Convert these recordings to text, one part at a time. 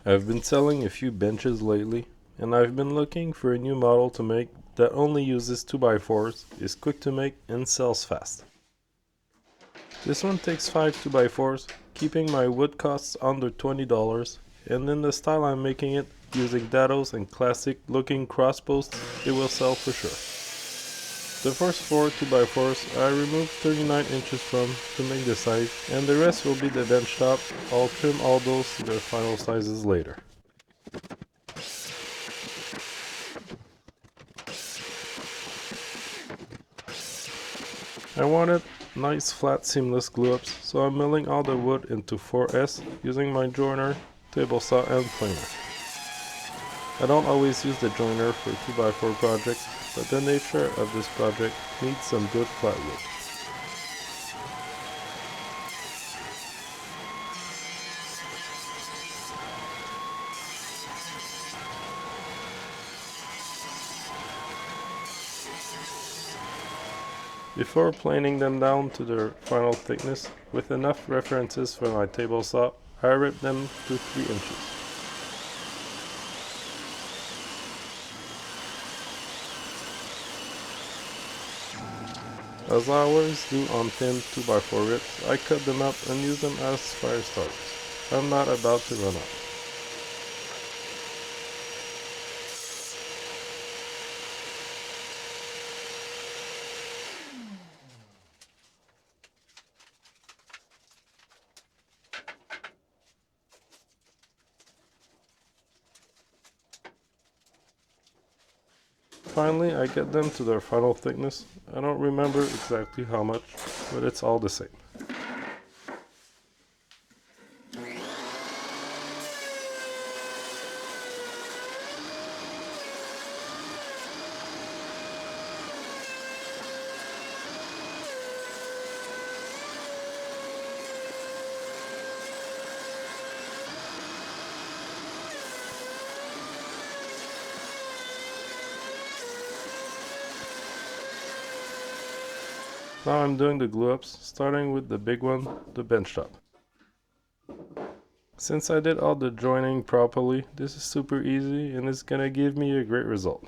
I've been selling a few benches lately, and I've been looking for a new model to make that only uses 2x4s, is quick to make, and sells fast. This one takes 5 2x4s, keeping my wood costs under $20, and in the style I'm making it, using dados and classic looking cross posts, it will sell for sure. The first 4 2x4s I removed 39 inches from to make the size, and the rest will be the bench top. I'll trim all those to their final sizes later. I wanted nice flat seamless glue ups, so I'm milling all the wood into 4S using my joiner, table saw and planer. I don't always use the joiner for 2x4 projects, but the nature of this project needs some good flat wood. Before planing them down to their final thickness, with enough references for my table saw, I ripped them to 3 inches. As I always do on thin 2x4 rips, I cut them up and use them as fire starters. I'm not about to run out. Finally, I get them to their final thickness. I don't remember exactly how much, but it's all the same. Now I'm doing the glue ups, starting with the big one, the bench top. Since I did all the joining properly, this is super easy and it's gonna give me a great result.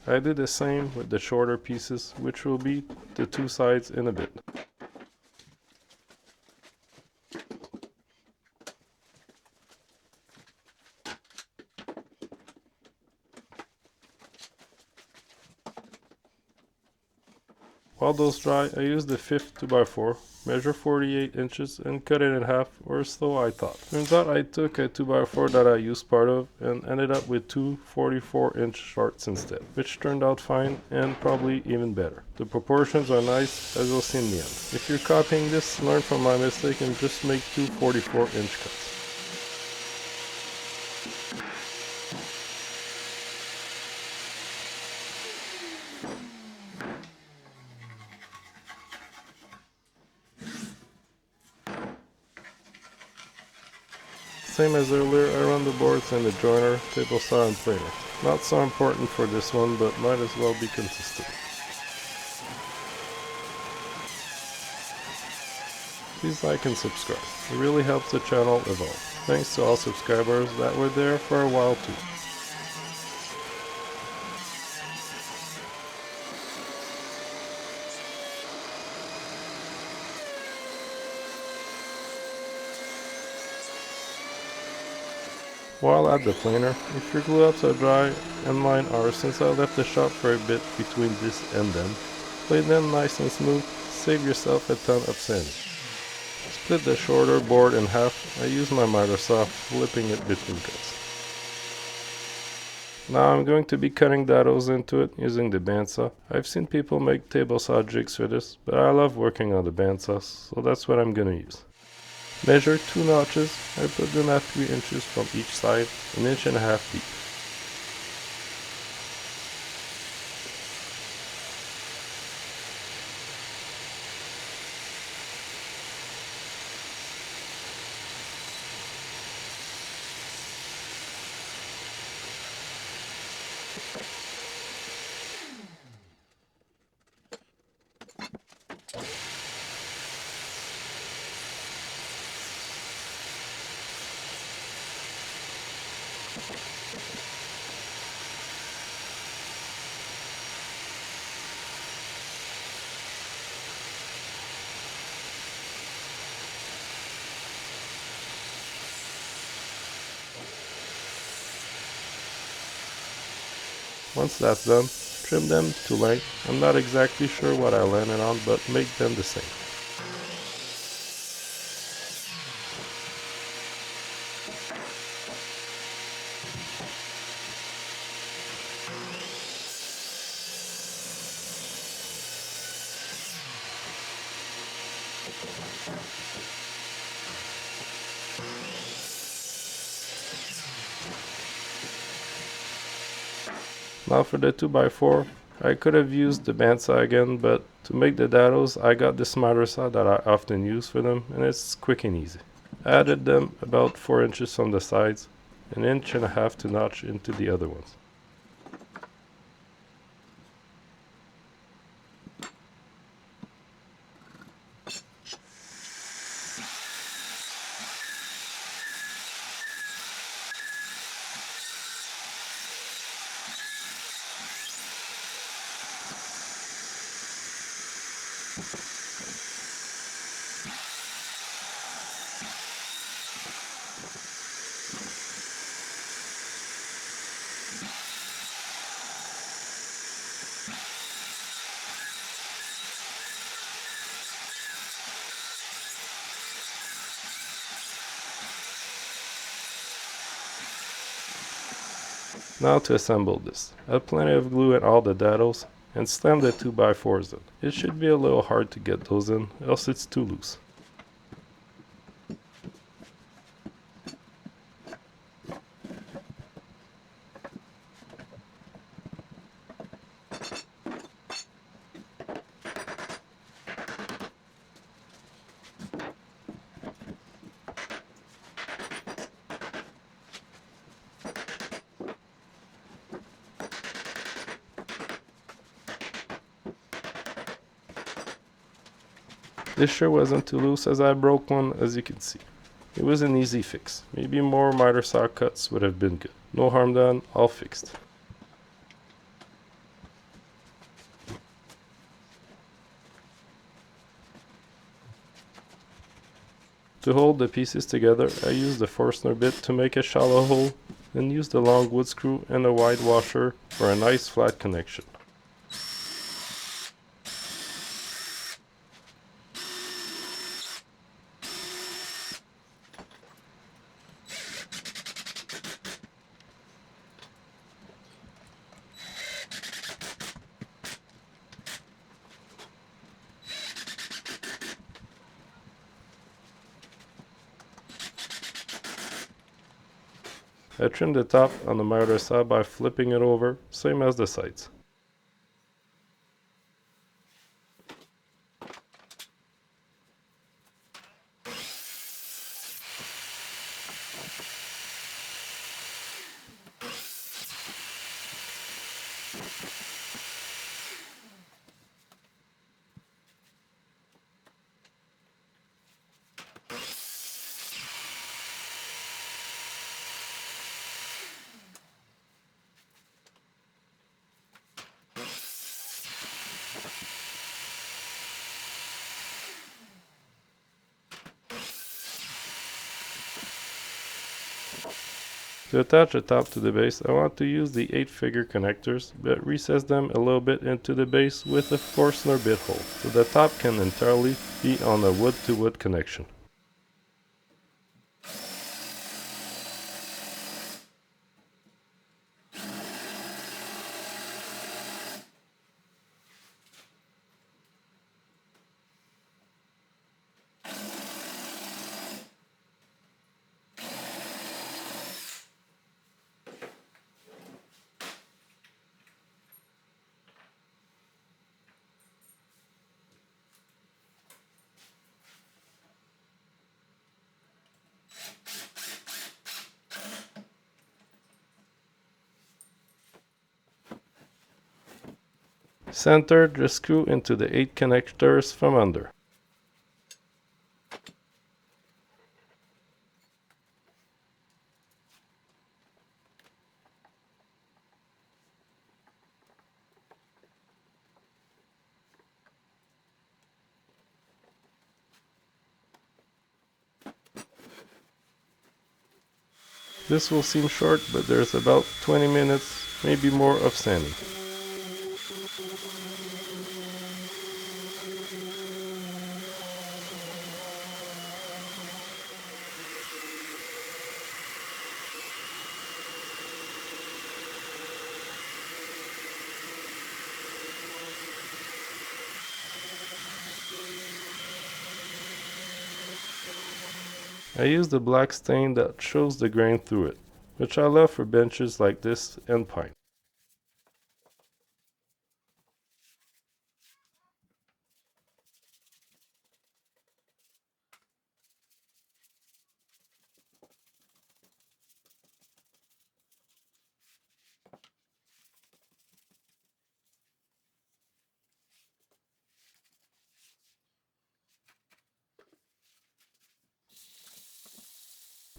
I did the same with the shorter pieces, which will be the 2 sides in a bit. While those dry, I used the 5th 2x4, measure 48 inches and cut it in half, or so I thought. Turns out I took a 2x4 that I used part of and ended up with 2 44-inch shorts instead, which turned out fine and probably even better. The proportions are nice, as you'll see in the end. If you're copying this, learn from my mistake and just make 2 44-inch cuts. Same as earlier, I run the boards in the joiner, table saw and planer. Not so important for this one, but might as well be consistent. Please like and subscribe. It really helps the channel evolve. Thanks to all subscribers that were there for a while too. While at the planer, if your glue ups are dry, and mine are since I left the shop for a bit between this and them, plate them nice and smooth, save yourself a ton of sanding. Split the shorter board in half. I use my miter saw, flipping it between cuts. Now I'm going to be cutting dados into it using the bandsaw. I've seen people make table saw jigs for this, but I love working on the bandsaw, so that's what I'm gonna use. Measure 2 notches. I put them at 3 inches from each side, 1.5 inches deep. Once that's done, trim them to length. I'm not exactly sure what I landed on, but make them the same. Now for the 2x4, I could have used the bandsaw again, but to make the dados, I got this miter saw that I often use for them, and it's quick and easy. I added them about 4 inches from the sides, 1.5 inches to notch into the other ones. Now to assemble this. Add plenty of glue in all the dados and slam the 2x4s in. It should be a little hard to get those in, else it's too loose. This sure wasn't too loose as I broke one, as you can see. It was an easy fix. Maybe more miter saw cuts would have been good. No harm done, all fixed. To hold the pieces together, I used the Forstner bit to make a shallow hole, and used a long wood screw and a wide washer for a nice flat connection. I trimmed the top on the miter saw by flipping it over, same as the sides. To attach the top to the base, I want to use the 8-figure connectors, but recess them a little bit into the base with a Forstner bit hole, so the top can entirely be on a wood-to-wood connection. Center the screw into the 8 connectors from under. This will seem short, but there's about 20 minutes, maybe more, of sanding. I used a black stain that shows the grain through it, which I love for benches like this and pine.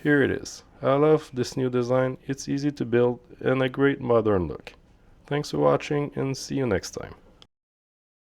Here it is. I love this new design, it's easy to build and a great modern look. Thanks for watching and see you next time.